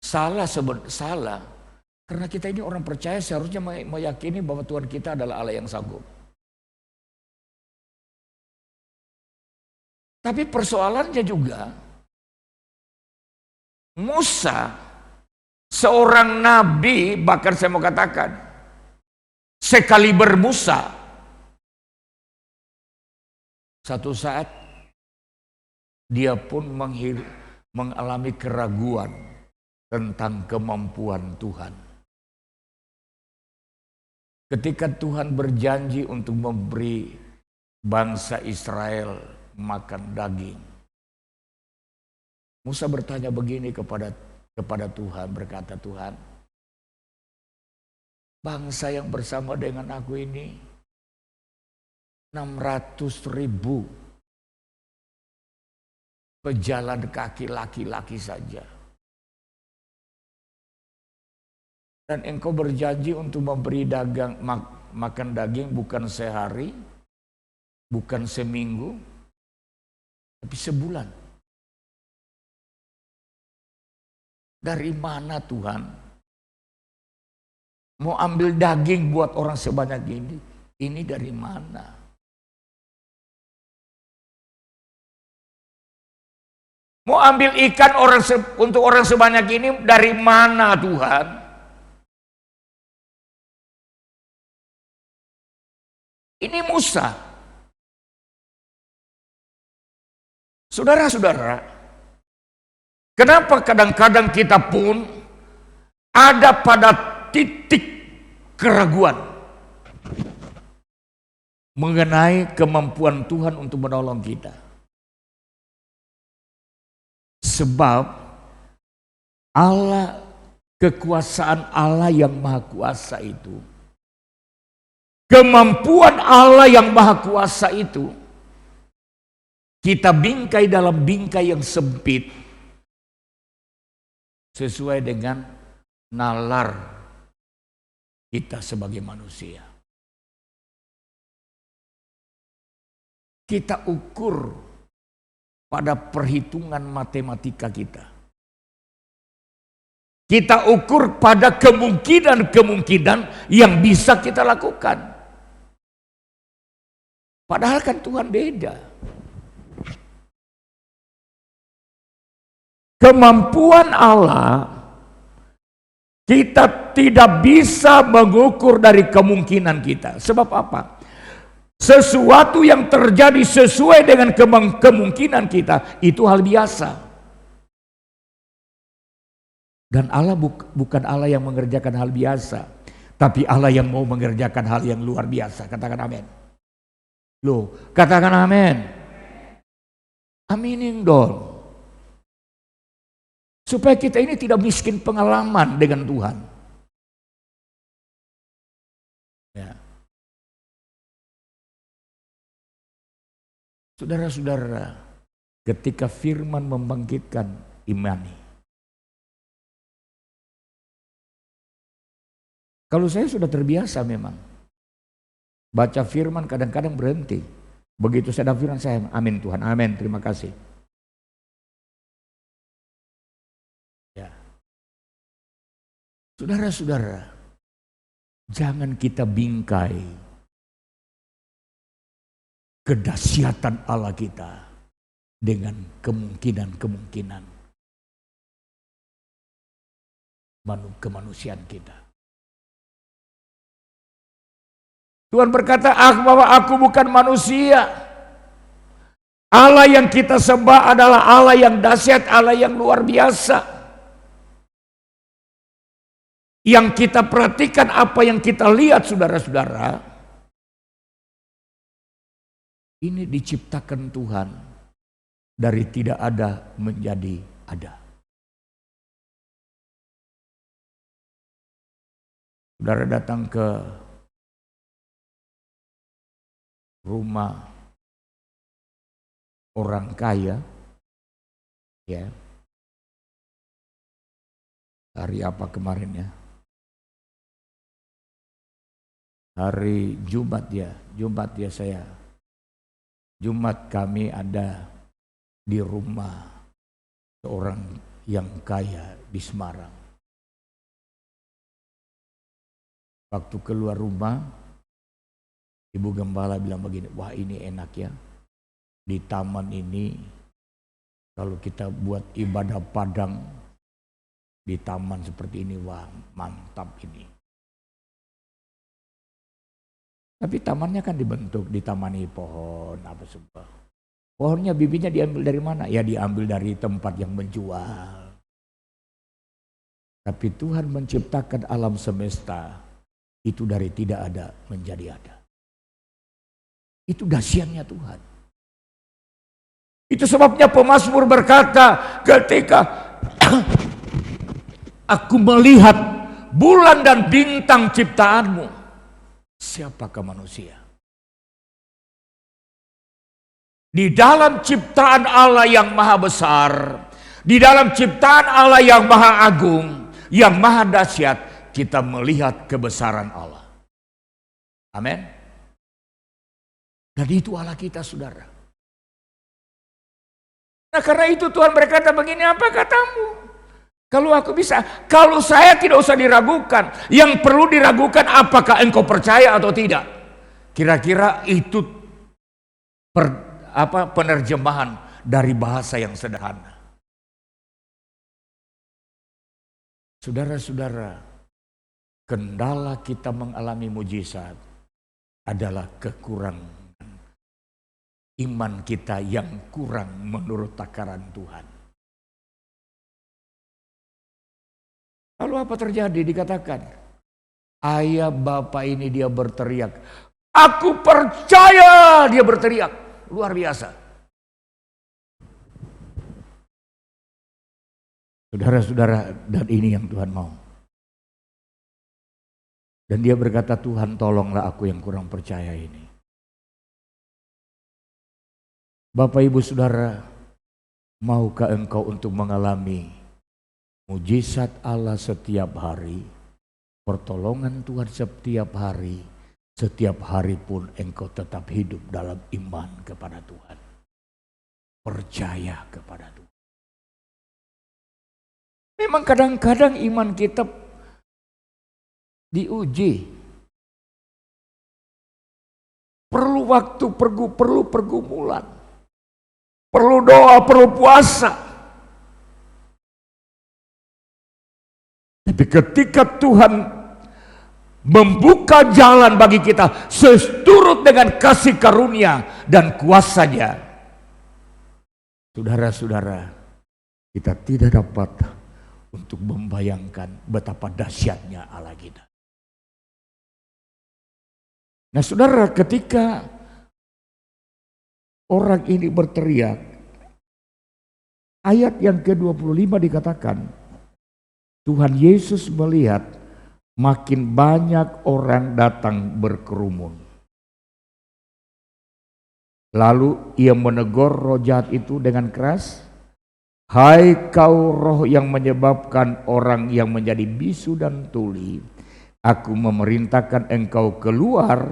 Salah karena kita ini orang percaya, seharusnya meyakini bahwa Tuhan kita adalah Allah yang sanggup. Tapi persoalannya juga, Musa, seorang nabi, bahkan saya mau katakan sekaliber Musa, satu saat dia pun mengalami keraguan tentang kemampuan Tuhan. Ketika Tuhan berjanji untuk memberi bangsa Israel makan daging, Musa bertanya begini kepada Tuhan, berkata, Tuhan, bangsa yang bersama dengan aku ini 600.000 pejalan kaki laki-laki saja. Dan engkau berjanji untuk memberi makan daging bukan sehari, bukan seminggu, tapi sebulan. Dari mana Tuhan mau ambil daging buat orang sebanyak ini? Ini dari mana? Mau ambil ikan untuk orang sebanyak ini dari mana Tuhan? Ini Musa. Saudara-saudara, kenapa kadang-kadang kita pun ada pada titik keraguan mengenai kemampuan Tuhan untuk menolong kita? Sebab Allah, kekuasaan Allah yang maha kuasa itu, kemampuan Allah yang maha kuasa itu, kita bingkai dalam bingkai yang sempit sesuai dengan nalar kita sebagai manusia. Kita ukur pada perhitungan matematika kita. Kita ukur pada kemungkinan-kemungkinan yang bisa kita lakukan. Padahal kan Tuhan beda. Kemampuan Allah kita tidak bisa mengukur dari kemungkinan kita. Sebab apa? Sesuatu yang terjadi sesuai dengan kemungkinan kita itu hal biasa. Dan Allah bukan Allah yang mengerjakan hal biasa, tapi Allah yang mau mengerjakan hal yang luar biasa. Katakan amin. Loh, katakan amin. Aminin dong. Supaya kita ini tidak miskin pengalaman dengan Tuhan. Ya. Saudara-saudara, ketika firman membangkitkan imani. Kalau saya sudah terbiasa memang. Baca firman kadang-kadang berhenti. Begitu saya ada firman, saya amin Tuhan, amin, terima kasih. Ya. Saudara-saudara, jangan kita bingkai kedahsyatan Allah kita dengan kemungkinan-kemungkinan kemanusiaan kita. Tuhan berkata, bahwa aku bukan manusia. Allah yang kita sembah adalah Allah yang dahsyat, Allah yang luar biasa. Yang kita perhatikan, apa yang kita lihat, saudara-saudara, ini diciptakan Tuhan dari tidak ada menjadi ada. Saudara datang ke rumah orang kaya, ya. Hari apa kemarin ya? Hari Jumat ya, Jumat kami ada di rumah seorang yang kaya di Semarang. Waktu keluar rumah, Ibu Gembala bilang begini, wah ini enak ya, di taman ini kalau kita buat ibadah padang di taman seperti ini, wah mantap ini. Tapi tamannya kan dibentuk, ditamani pohon apa semua. Pohonnya bibitnya diambil dari mana? Ya diambil dari tempat yang menjual. Tapi Tuhan menciptakan alam semesta itu dari tidak ada menjadi ada. Itu dahsyatnya Tuhan. Itu sebabnya pemazmur berkata, ketika aku melihat bulan dan bintang ciptaanmu, siapakah manusia? Di dalam ciptaan Allah yang maha besar, di dalam ciptaan Allah yang maha agung, yang maha dahsyat, kita melihat kebesaran Allah. Amin. Dan itu Allah kita, saudara. Nah karena itu Tuhan berkata begini, apa katamu? Kalau aku bisa, kalau saya tidak usah diragukan. Yang perlu diragukan apakah engkau percaya atau tidak. Kira-kira itu penerjemahan dari bahasa yang sederhana. Saudara-saudara, kendala kita mengalami mujizat adalah kekurangan iman kita yang kurang menurut takaran Tuhan. Lalu apa terjadi? Dikatakan, ayah bapak ini dia berteriak, aku percaya, dia berteriak. Luar biasa. Saudara-saudara, dan ini yang Tuhan mau. Dan dia berkata, Tuhan tolonglah aku yang kurang percaya ini. Bapak ibu saudara, maukah engkau untuk mengalami mujizat Allah setiap hari, pertolongan Tuhan setiap hari pun engkau tetap hidup dalam iman kepada Tuhan, percaya kepada Tuhan. Memang kadang-kadang iman kita diuji, perlu waktu, perlu pergumulan. Perlu doa, perlu puasa. Tapi ketika Tuhan membuka jalan bagi kita seturut dengan kasih karunia dan kuasa-Nya, saudara-saudara, kita tidak dapat untuk membayangkan betapa dahsyatnya Allah kita. Nah saudara, ketika orang ini berteriak, ayat yang ke-25 dikatakan, Tuhan Yesus melihat makin banyak orang datang berkerumun. Lalu ia menegur roh jahat itu dengan keras, hai kau roh yang menyebabkan orang yang menjadi bisu dan tuli, aku memerintahkan engkau keluar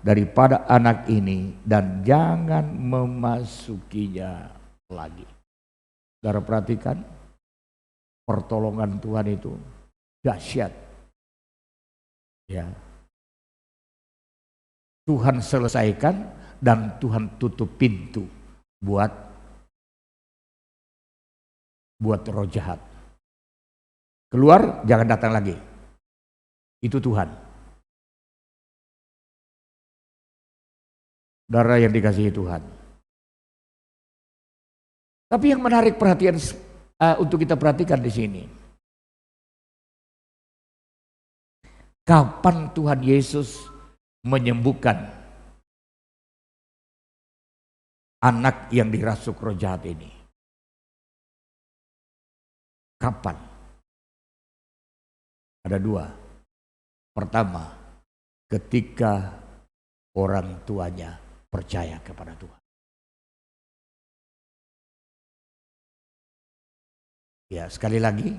daripada anak ini dan jangan memasukinya lagi. Saudara perhatikan, pertolongan Tuhan itu dahsyat. Ya. Tuhan selesaikan dan Tuhan tutup pintu buat roh jahat. Keluar, jangan datang lagi. Itu Tuhan. Saudara yang dikasihi Tuhan. Tapi yang menarik perhatian untuk kita perhatikan di sini. Kapan Tuhan Yesus menyembuhkan anak yang dirasuk roh jahat ini? Kapan? Ada dua. Pertama, ketika orang tuanya percaya kepada Tuhan. Ya, sekali lagi,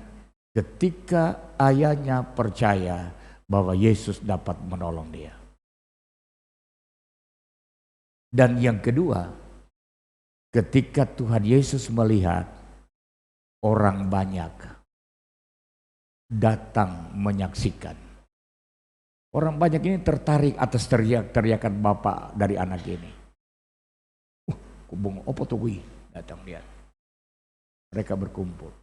ketika ayahnya percaya bahwa Yesus dapat menolong dia. Dan yang kedua, ketika Tuhan Yesus melihat orang banyak datang menyaksikan. Orang banyak ini tertarik atas teriakan bapak dari anak ini. Kubung opo tuh datang lihat. Mereka berkumpul.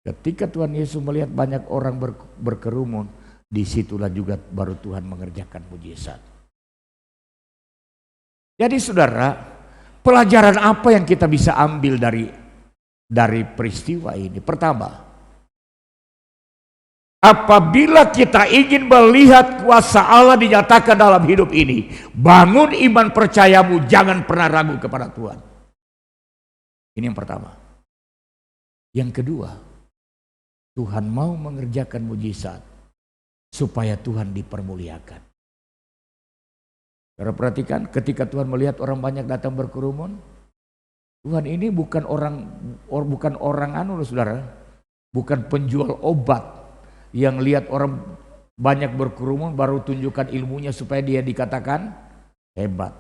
Ketika Tuhan Yesus melihat banyak orang berkerumun, disitulah juga baru Tuhan mengerjakan mujizat. Jadi saudara, pelajaran apa yang kita bisa ambil dari peristiwa ini? Pertama, apabila kita ingin melihat kuasa Allah dinyatakan dalam hidup ini, bangun iman percayamu, jangan pernah ragu kepada Tuhan. Ini yang pertama. Yang kedua, Tuhan mau mengerjakan mujizat supaya Tuhan dipermuliakan. Saudara perhatikan, ketika Tuhan melihat orang banyak datang berkerumun, Tuhan ini bukan orang anu saudara, bukan penjual obat yang lihat orang banyak berkerumun baru tunjukkan ilmunya supaya dia dikatakan hebat.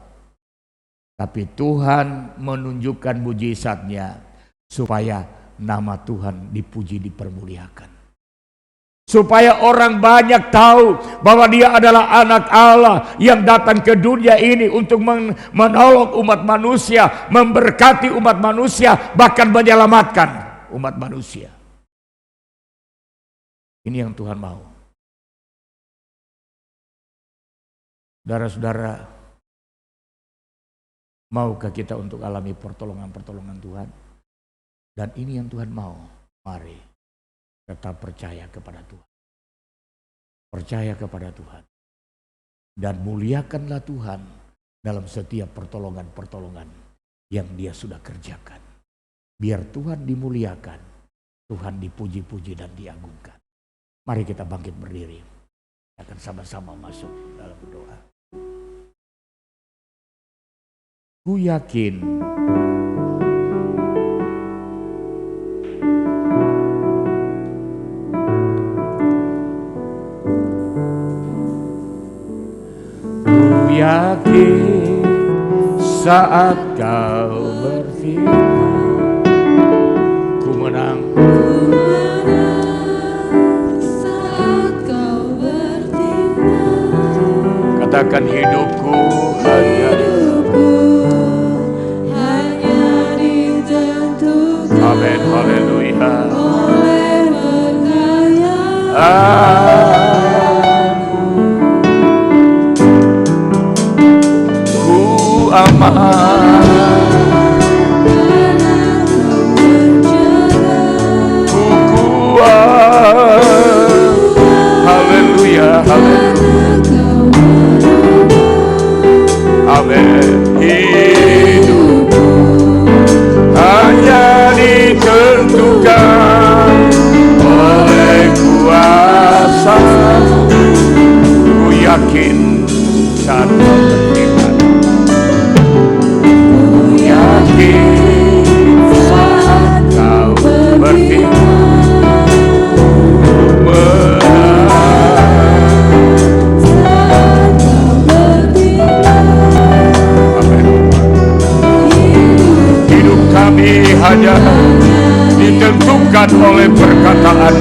Tapi Tuhan menunjukkan mujizatnya supaya nama Tuhan dipuji, dipermuliakan. Supaya orang banyak tahu bahwa dia adalah anak Allah yang datang ke dunia ini untuk menolong umat manusia, memberkati umat manusia, bahkan menyelamatkan umat manusia. Ini yang Tuhan mau. Saudara-saudara, maukah kita untuk alami pertolongan-pertolongan Tuhan? Dan ini yang Tuhan mau. Mari tetap percaya kepada Tuhan. Percaya kepada Tuhan. Dan muliakanlah Tuhan dalam setiap pertolongan-pertolongan yang Dia sudah kerjakan. Biar Tuhan dimuliakan, Tuhan dipuji-puji dan diagungkan. Mari kita bangkit berdiri. Akan sama-sama masuk dalam doa. Ku yakin saat kau berfirman, ku menang saat kau berfirman. Katakan hidupku hanya ditentukan. Amin, haleluya. Oleh aman, ku kuat, haleluya, haleluya, amin. Hidupku hanya ditentukan oleh kuasa, ku yakin saat kau berfirman. Saat kau berfirman, hidup kami hanya ditentukan oleh perkataan.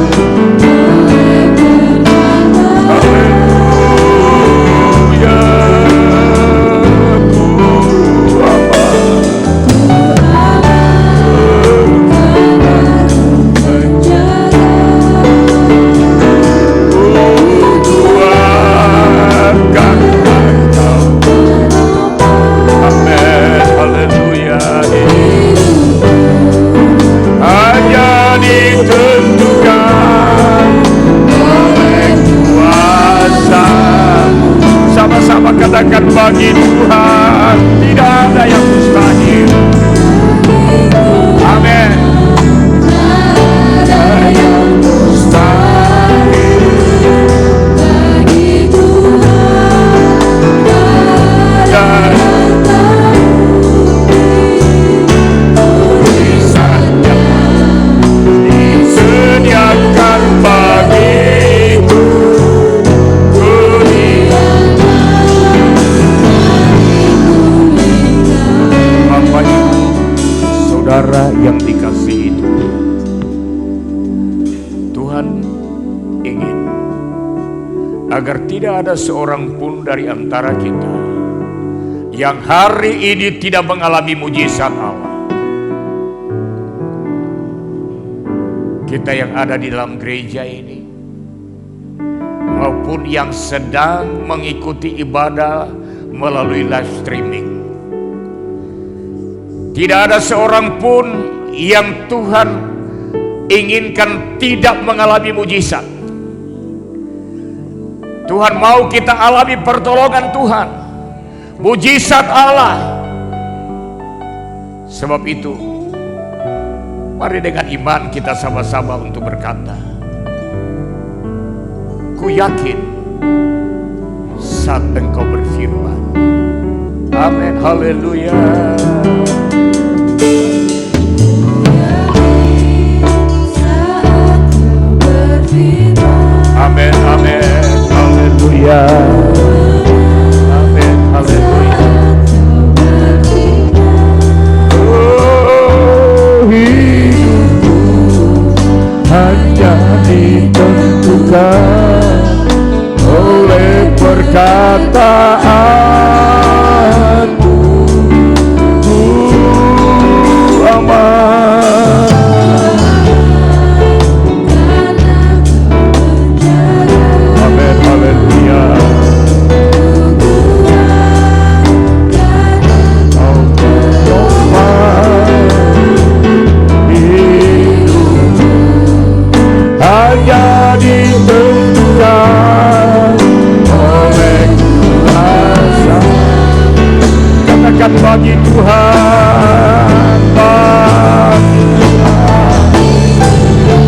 saudara yang dikasihi Tuhan, Tuhan ingin agar tidak ada seorang pun dari antara kita yang hari ini tidak mengalami mujizat Allah. Kita yang ada di dalam gereja ini maupun yang sedang mengikuti ibadah melalui live streaming, tidak ada seorang pun yang Tuhan inginkan tidak mengalami mujizat. Tuhan mau kita alami pertolongan Tuhan, mujizat Allah. Sebab itu, mari dengan iman kita sama-sama untuk berkata, ku yakin saat Engkau berfirman. Amin, haleluya. Amin, amin, haleluya. Amin, haleluya. Oh, hidupku hanya ditentukan oleh perkataanmu. Aman. Amin, haleluya. Hanya ditentukan oleh kuasa. Katakan bagi Tuhan, bagi Tuhan.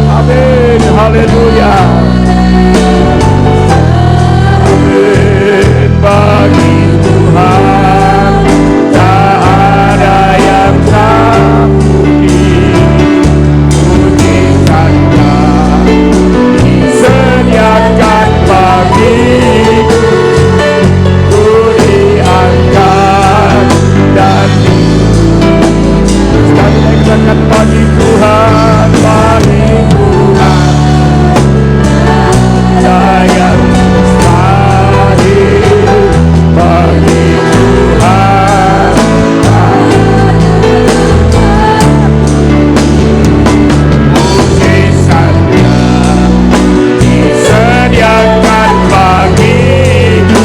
Amin, haleluya. Amin, bagi Tuhan tak ada yang tak disediakan bagiku, ku diangkat dan sekali lagi katakan bagi Tuhan, bagi Tuhan saya mustahil, bagi Tuhan mujizatnya disediakan bagiku,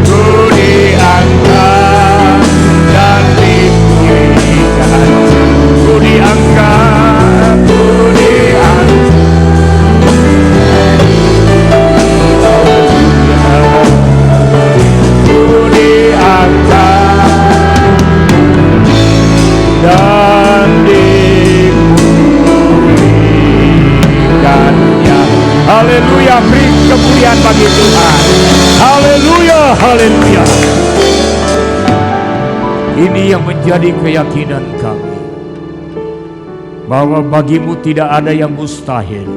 ku diangkat dan dipujikan, ku diangkat, ku diangkat. Ku diangkat dan dipujikannya. Haleluya, beri kemuliaan bagi Tuhan. Haleluya, haleluya. Ini yang menjadi keyakinan kami, bahwa bagimu tidak ada yang mustahil.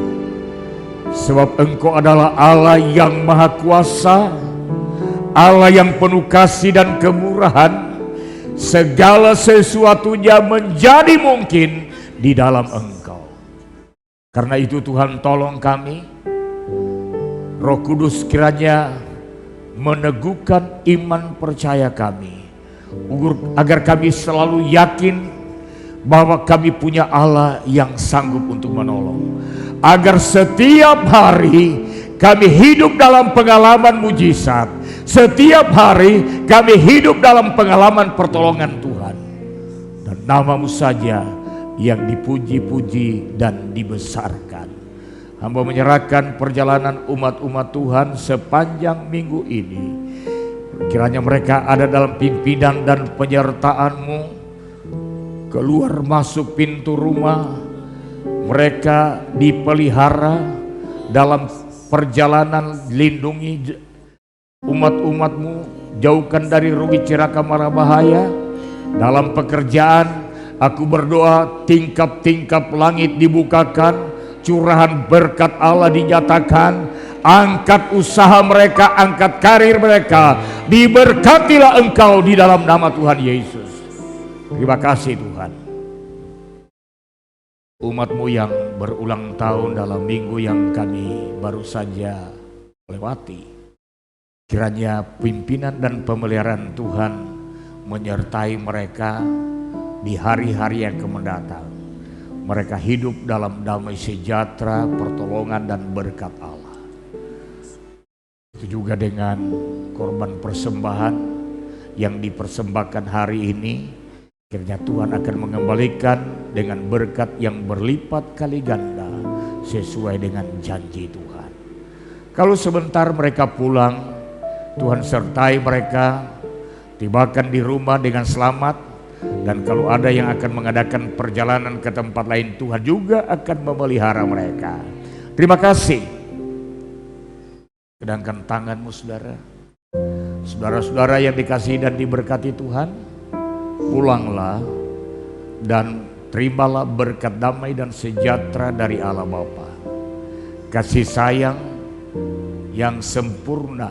Sebab Engkau adalah Allah yang maha kuasa, Allah yang penuh kasih dan kemurahan. Segala sesuatunya menjadi mungkin di dalam Engkau. Karena itu Tuhan, tolong kami, Roh Kudus kiranya meneguhkan iman percaya kami, agar kami selalu yakin bahwa kami punya Allah yang sanggup untuk menolong. Agar setiap hari kami hidup dalam pengalaman mujizat, setiap hari kami hidup dalam pengalaman pertolongan Tuhan. Dan nama-Mu saja yang dipuji-puji dan dibesarkan. Hamba menyerahkan perjalanan umat-umat Tuhan sepanjang minggu ini. Kiranya mereka ada dalam pimpinan dan penyertaan-Mu, keluar masuk pintu rumah, mereka dipelihara dalam perjalanan. Lindungi umat-umat-Mu, jauhkan dari rugi celaka mara bahaya. Dalam pekerjaan, aku berdoa tingkap-tingkap langit dibukakan, curahan berkat Allah dinyatakan, angkat usaha mereka, angkat karir mereka, diberkatilah Engkau di dalam nama Tuhan Yesus. Terima kasih Tuhan. umat-Mu yang berulang tahun dalam minggu yang kami baru saja lewati. Kiranya pimpinan dan pemeliharaan Tuhan menyertai mereka di hari-hari yang akan mendatang. Mereka hidup dalam damai sejahtera, pertolongan dan berkat Allah. Itu juga dengan korban persembahan yang dipersembahkan hari ini. Kiranya Tuhan akan mengembalikan dengan berkat yang berlipat kali ganda sesuai dengan janji Tuhan. Kalau sebentar mereka pulang, Tuhan sertai mereka, tibakan di rumah dengan selamat. Dan kalau ada yang akan mengadakan perjalanan ke tempat lain, Tuhan juga akan memelihara mereka. Terima kasih. Kedangkan tanganmu saudara. Saudara-saudara yang dikasihi dan diberkati Tuhan, pulanglah dan terimalah berkat damai dan sejahtera dari Allah Bapa. Kasih sayang yang sempurna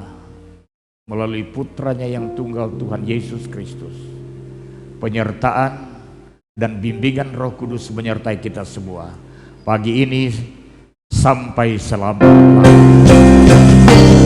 melalui putranya yang tunggal Tuhan Yesus Kristus. Penyertaan dan bimbingan Roh Kudus menyertai kita semua. Pagi ini sampai selama-lamanya.